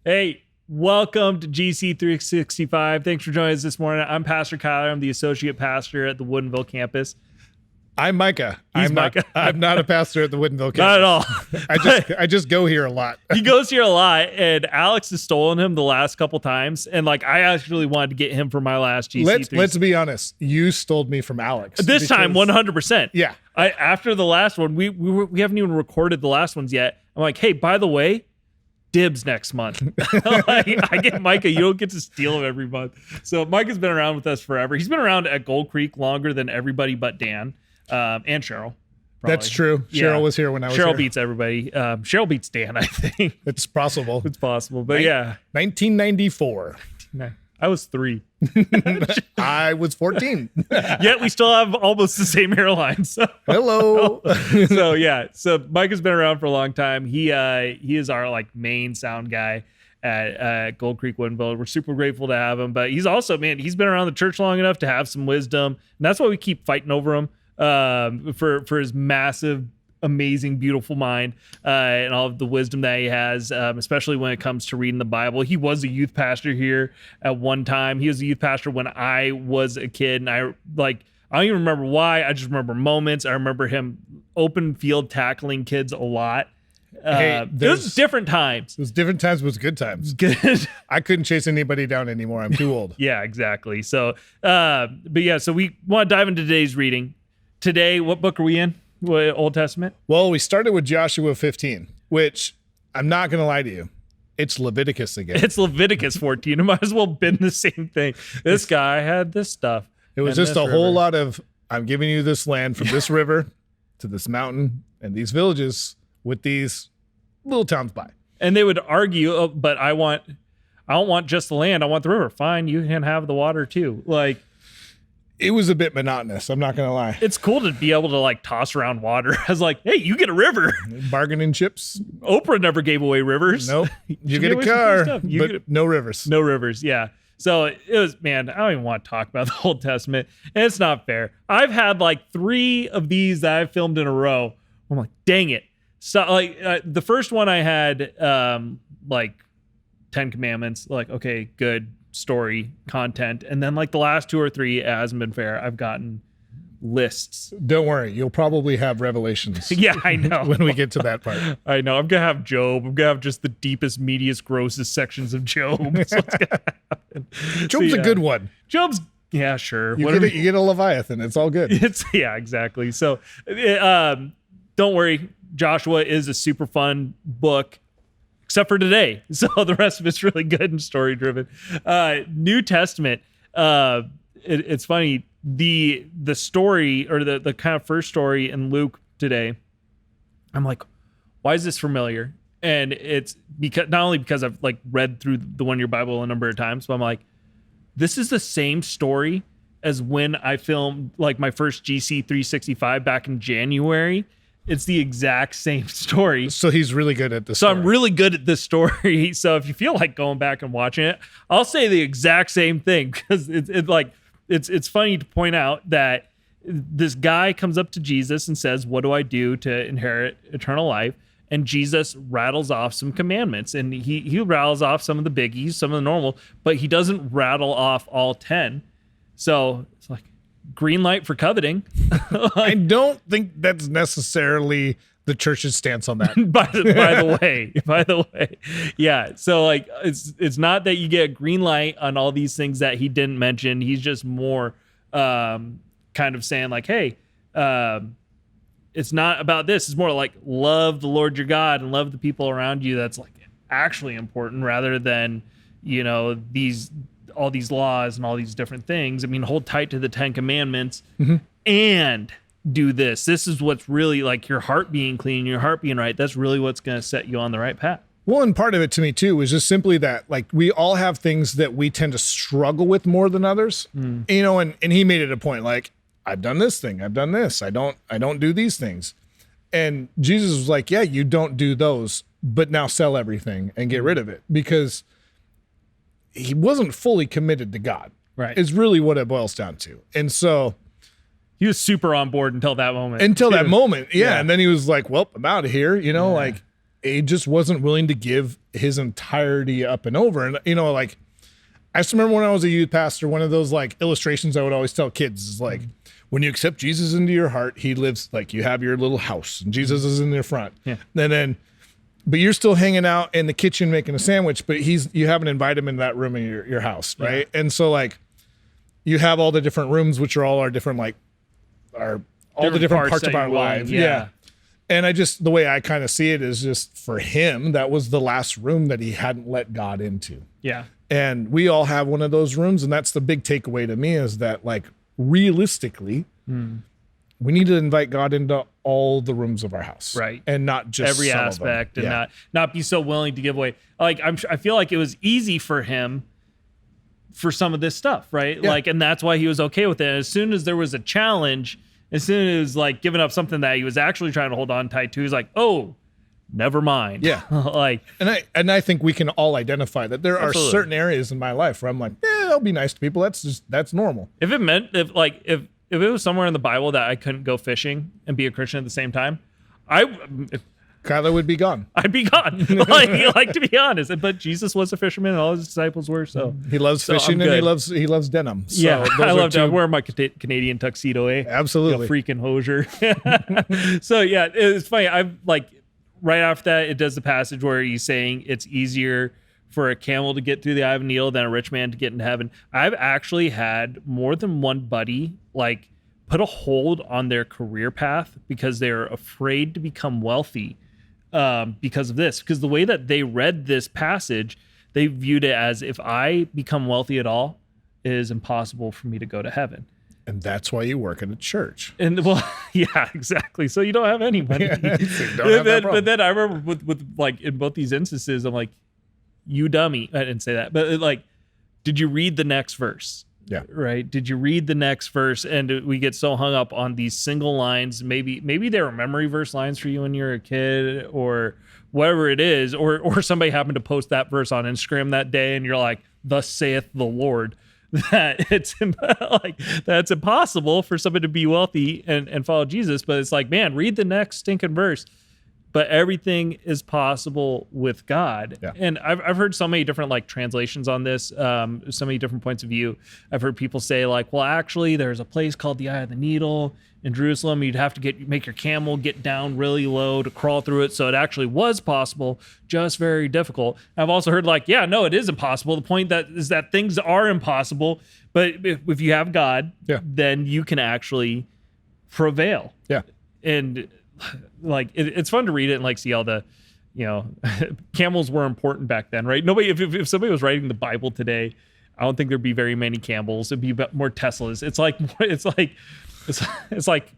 Hey, welcome to GC365. Thanks for joining us this morning. I'm Pastor Kyler. I'm the associate pastor at the Woodinville campus. I'm Micah. He's Micah. I'm not a pastor at the Woodinville campus. Not at all. I just go here a lot. He goes here a lot, and Alex has stolen him the last couple times. And like, I actually wanted to get him for my last GC3. Let's be honest. You stole me from Alex. This time, 100%. Yeah. After the last one, we haven't even recorded the last ones yet. I'm like, hey, by the way, dibs next month. I get Micah. You don't get to steal him every month. So Micah's been around with us forever. He's been around at Gold Creek longer than everybody but Dan and Cheryl. Probably. That's true. Yeah. Cheryl was here when I was here. Cheryl beats everybody. Cheryl beats Dan, I think. It's possible. It's possible. But yeah. 1994. I was 3. I was 14. Yet we still have almost the same hairline. So. Hello. So yeah. So Mike has been around for a long time. He is our like main sound guy at Gold Creek Woodinville. We're super grateful to have him. But he's also, man, he's been around the church long enough to have some wisdom. And that's why we keep fighting over him for his massive, amazing, beautiful mind and all of the wisdom that he has, especially when it comes to reading the Bible. He was a youth pastor here at one time. He was a youth pastor when I was a kid, and I don't even remember why. I just remember moments. I remember him open field tackling kids a lot. It was different times. It was different times, but it was good times. Good. I couldn't chase anybody down anymore. I'm too old. Yeah, exactly. So, but yeah, so we want to dive into today's reading. Today, what book are we in? What, Old Testament? Well, we started with Joshua 15, which I'm not going to lie to you. It's Leviticus again. It's Leviticus 14. It might as well have been the same thing. This guy had this stuff. It was just a whole lot of, I'm giving you this land from this river to this mountain and these villages with these little towns by. And they would argue, oh, but I don't want just the land. I want the river. Fine, you can have the water too. Like, it was a bit monotonous. I'm not going to lie. It's cool to be able to like toss around water. I was like, hey, you get a river. Bargaining chips. Oprah never gave away rivers. Nope. You get a car, but no rivers. No rivers. Yeah. So it was, man, I don't even want to talk about the Old Testament. And it's not fair. I've had like 3 of these that I've filmed in a row. I'm like, dang it. So like the first one I had like 10 Commandments, like, okay, good story content. And then like the last 2 or 3, it hasn't been fair. I've gotten lists. Don't worry. You'll probably have revelations. Yeah, I know. When we get to that part. I know. I'm going to have Job. I'm going to have just the deepest, meatiest, grossest sections of Job. That's what's gonna happen. Job's a good one. Job's, yeah, sure. You get a Leviathan. It's all good. Yeah, exactly. So don't worry. Joshua is a super fun book, except for today. So the rest of it's really good and story driven. New Testament. It's funny. The story, or the kind of first story in Luke today, I'm like, why is this familiar? And it's because not only because I've like read through the One Year Bible a number of times, but I'm like, this is the same story as when I filmed like my first GC 365 back in January. It's the exact same story. So he's really good at this. So I'm really good at this story. So if you feel like going back and watching it, I'll say the exact same thing, because it's funny to point out that this guy comes up to Jesus and says, what do I do to inherit eternal life? And Jesus rattles off some commandments, and he rattles off some of the biggies, some of the normal, but he doesn't rattle off all 10. So it's like, green light for coveting. I don't think that's necessarily the church's stance on that. by the way, yeah. So like, it's not that you get a green light on all these things that he didn't mention. He's just more kind of saying like, hey, it's not about this. It's more like love the Lord your God and love the people around you. That's like actually important, rather than, you know, all these laws and all these different things. I mean, hold tight to the 10 Commandments and do this. This is what's really like your heart being clean, your heart being right. That's really what's going to set you on the right path. Well, and part of it to me too was just simply that like we all have things that we tend to struggle with more than others, you know, and he made it a point like, I've done this thing. I've done this. I don't do these things. And Jesus was like, yeah, you don't do those, but now sell everything and get rid of it, because he wasn't fully committed to God. Right. Is really what it boils down to. And so he was super on board until that moment. Yeah. And then he was like, well, I'm out of here, you know, like he just wasn't willing to give his entirety up and over. And, you know, like, I just remember when I was a youth pastor, one of those like illustrations I would always tell kids is like, when you accept Jesus into your heart, he lives, like, you have your little house and Jesus is in the front. Yeah. And then, but you're still hanging out in the kitchen making a sandwich, but you haven't invited him into that room in your house, right? Yeah. And so, like, you have all the different rooms, which are all our different, like, all the different parts of our lives. Yeah. And the way I kind of see it is just for him, that was the last room that he hadn't let God into. Yeah. And we all have one of those rooms. And that's the big takeaway to me is that, like, realistically, we need to invite God into all the rooms of our house. Right. And not just every some aspect of them. and not be so willing to give away. Like, I feel like it was easy for him for some of this stuff, right? Yeah. Like, and that's why he was okay with it. As soon as there was a challenge, as soon as like giving up something that he was actually trying to hold on tight to, he's like, oh, never mind. Yeah. Like, and I think we can all identify that there are Absolutely. certain areas in my life where I'm like, I'll be nice to people. That's normal. if it was somewhere in the Bible that I couldn't go fishing and be a Christian at the same time, Kyler would be gone. I'd be gone. like to be honest. But Jesus was a fisherman, and all his disciples were. So He loves fishing I'm and good. he loves denim. So Yeah, those I are love to two- wear my Canadian tuxedo, eh? Absolutely. You freaking hosier. So yeah, it's funny. I've like right after that, it does the passage where he's saying it's easier for a camel to get through the eye of a needle than a rich man to get into heaven. I've actually had more than one buddy like put a hold on their career path because they're afraid to become wealthy because of this. Because the way that they read this passage, they viewed it as if I become wealthy at all, it is impossible for me to go to heaven. And that's why you work at a church. And well, yeah, exactly. So you don't have any money. So you don't have that problem. But then I remember with like in both these instances, I'm like, you dummy. I didn't say that, but like, did you read the next verse? Yeah. Right. Did you read the next verse? And we get so hung up on these single lines. Maybe they were memory verse lines for you when you were a kid or whatever it is, or somebody happened to post that verse on Instagram that day and you're like, thus saith the Lord, that it's like, that's impossible for somebody to be wealthy and follow Jesus. But it's like, man, read the next stinking verse. But everything is possible with God. Yeah. And I've heard so many different like translations on this, so many different points of view. I've heard people say like, well, actually there's a place called the Eye of the Needle in Jerusalem. You'd have to make your camel get down really low to crawl through it. So it actually was possible, just very difficult. I've also heard like, yeah, no, it is impossible. The point is that things are impossible, but if you have God, then you can actually prevail. Yeah. And like it's fun to read it and like see all the, you know, camels were important back then, right? Nobody, if somebody was writing the Bible today, I don't think there'd be very many Campbells. It'd be more Teslas. It's like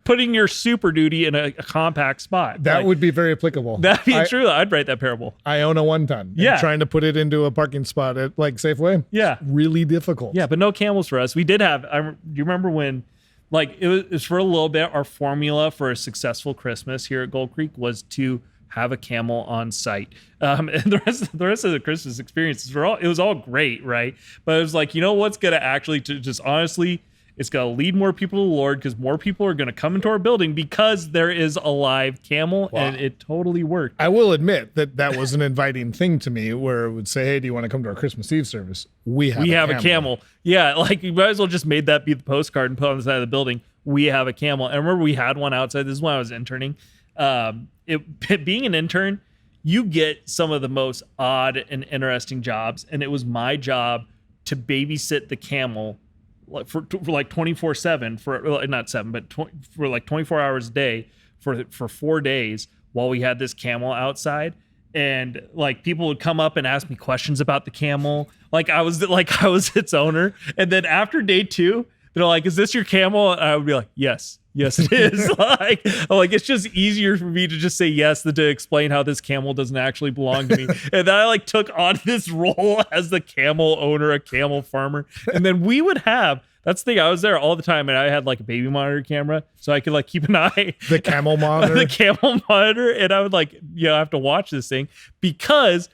putting your Super Duty in a compact spot. That like, would be very applicable. that'd be true. I'd write that parable. I own a 1-ton. Yeah. And trying to put it into a parking spot at like Safeway. Yeah. Really difficult. Yeah, but no camels for us. We did have. Do you remember when? Like it was for a little bit. Our formula for a successful Christmas here at Gold Creek was to have a camel on site. And the rest of the Christmas experiences it was all great, right? But it was like, you know what's gonna actually just honestly, it's gonna lead more people to the Lord because more people are gonna come into our building because there is a live camel. Wow. And it totally worked. I will admit that was an inviting thing to me where it would say, hey, do you want to come to our Christmas Eve service? We have a camel. Yeah, like you might as well just made that be the postcard and put it on the side of the building. We have a camel. And I remember we had one outside. This is when I was interning. Being an intern, you get some of the most odd and interesting jobs. And it was my job to babysit the camel for like 24/7 for not 7, but for like 24 hours a day for 4 days while we had this camel outside. And like people would come up and ask me questions about the camel. Like I was its owner. And then after day 2, they're like, is this your camel? And I would be like, yes, it is. I'm like, it's just easier for me to just say yes than to explain how this camel doesn't actually belong to me. And then I like took on this role as the camel owner, a camel farmer. And then we would have, that's the thing, I was there all the time and I had like a baby monitor camera so I could like keep an eye. The camel monitor? The camel monitor. And I would like, I have to watch this thing because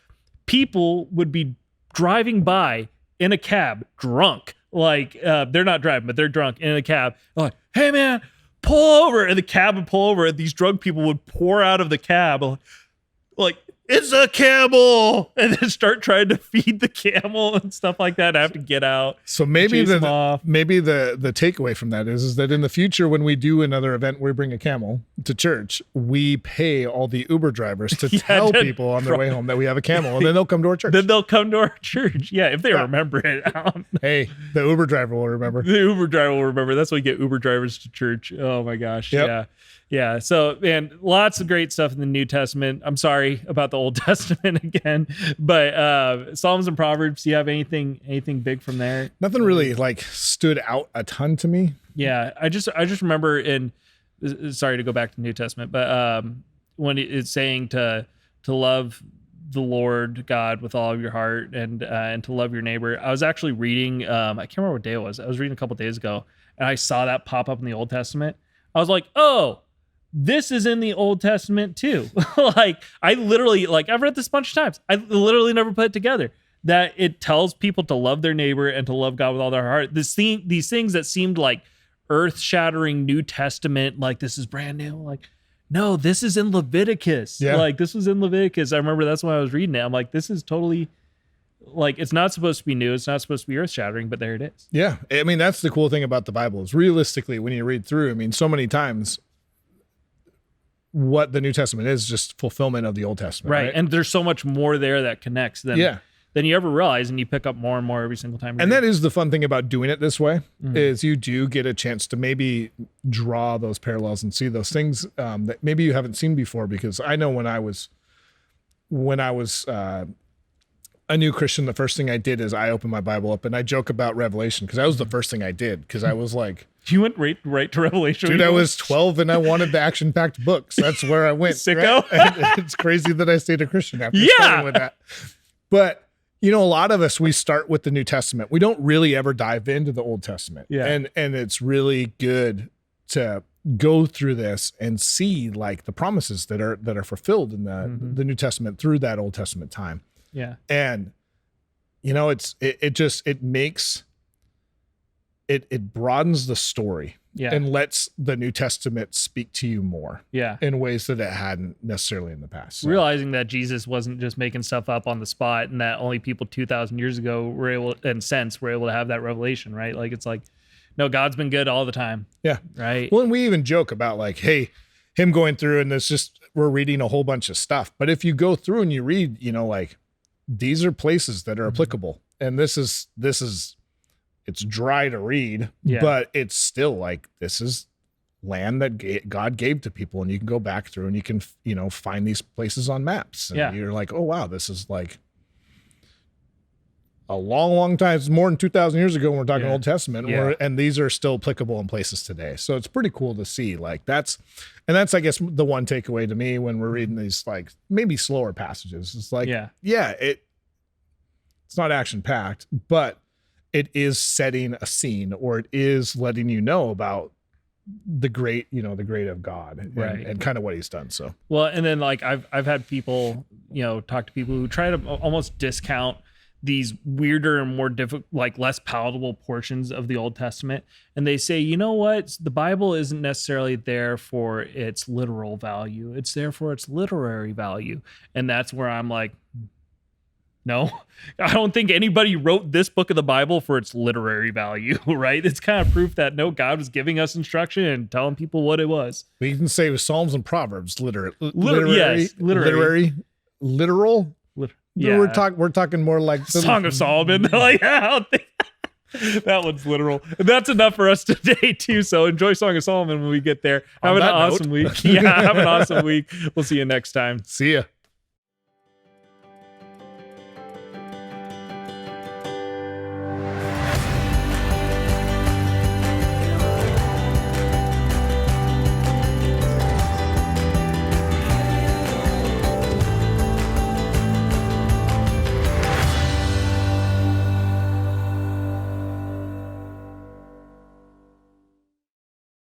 people would be driving by in a cab drunk. Like they're not driving, but they're drunk in a cab. They're like, hey man, pull over. And the cab would pull over and these drunk people would pour out of the cab. I'm like, like, it's a camel, and then start trying to feed the camel and stuff like that. I have to get out. So maybe chase him off. the takeaway from that is that in the future, when we do another event where we bring a camel to church, we pay all the Uber drivers to tell people on their way home that we have a camel, and then they'll come to our church. Then they'll come to our church. Yeah, if they remember it. Hey, the Uber driver will remember. The Uber driver will remember. That's why we get Uber drivers to church. Oh my gosh. Yep. Yeah. Yeah. So, man, lots of great stuff in the New Testament. I'm sorry about the Old Testament again, but Psalms and Proverbs, do you have anything big from there? Nothing really like stood out a ton to me. Yeah. I just remember sorry to go back to the New Testament, but when it's saying to love the Lord God with all of your heart and to love your neighbor. I was actually reading, I can't remember what day it was. I was reading a couple days ago and I saw that pop up in the Old Testament. I was like, oh, this is in the Old Testament too. Like I literally, like I've read this a bunch of times. I literally never put it together that it tells people to love their neighbor and to love God with all their heart. These things that seemed like earth-shattering New Testament, like this is brand new. Like, no, this is in Leviticus. Yeah. Like this was in Leviticus. I remember that's when I was reading it. I'm like, this is totally like, it's not supposed to be new. It's not supposed to be earth-shattering, but there it is. Yeah. I mean, that's the cool thing about the Bible is realistically, when you read through, I mean, so many times what the New Testament is just fulfillment of the Old Testament. Right. And there's so much more there that connects than you ever realize, and you pick up more and more every single time. And that is the fun thing about doing it this way is you do get a chance to maybe draw those parallels and see those things that maybe you haven't seen before. Because I know when I was a new Christian, the first thing I did is I opened my Bible up and I joke about Revelation because that was the first thing I did because I was like, you went right to Revelation. Dude, I was 12 and I wanted the action-packed books. That's where I went. Sicko. Right? It's crazy that I stayed a Christian after starting with that. But, you know, a lot of us, we start with the New Testament. We don't really ever dive into the Old Testament. Yeah. And it's really good to go through this and see like the promises that are fulfilled in the New Testament through that Old Testament time. Yeah. And, you know, it broadens the story and lets the New Testament speak to you more in ways that it hadn't necessarily in the past. So. Realizing that Jesus wasn't just making stuff up on the spot and that only people 2,000 years ago were able to have that revelation, right? Like, it's like, no, God's been good all the time. Yeah. Right. Well, and we even joke about like, hey, him going through and it's just, we're reading a whole bunch of stuff. But if you go through and you read, you know, like these are places that are applicable and this is, it's dry to read, but it's still like, this is land that God gave to people. And you can go back through and you can, you know, find these places on maps. And you're like, oh, wow, this is like a long, long time. It's more than 2,000 years ago when we're talking Old Testament. And these are still applicable in places today. So it's pretty cool to see like that's, I guess, the one takeaway to me when we're reading these like maybe slower passages. It's like, it's not action packed, but it is setting a scene or it is letting you know about the great of God and kind of what he's done. So, well, and then like I've had people, you know, talk to people who try to almost discount these weirder and more difficult, like less palatable portions of the Old Testament. And they say, you know what? The Bible isn't necessarily there for its literal value. It's there for its literary value. And that's where I'm like, no, I don't think anybody wrote this book of the Bible for its literary value, right? It's kind of proof that no, God was giving us instruction and telling people what it was. We can say with Psalms and Proverbs, literal. Yeah. We're talking more like Song of Solomon. Like, I don't think that one's literal. And that's enough for us today too. So enjoy Song of Solomon when we get there. Have an awesome week. Yeah, have an awesome week. We'll see you next time. See ya.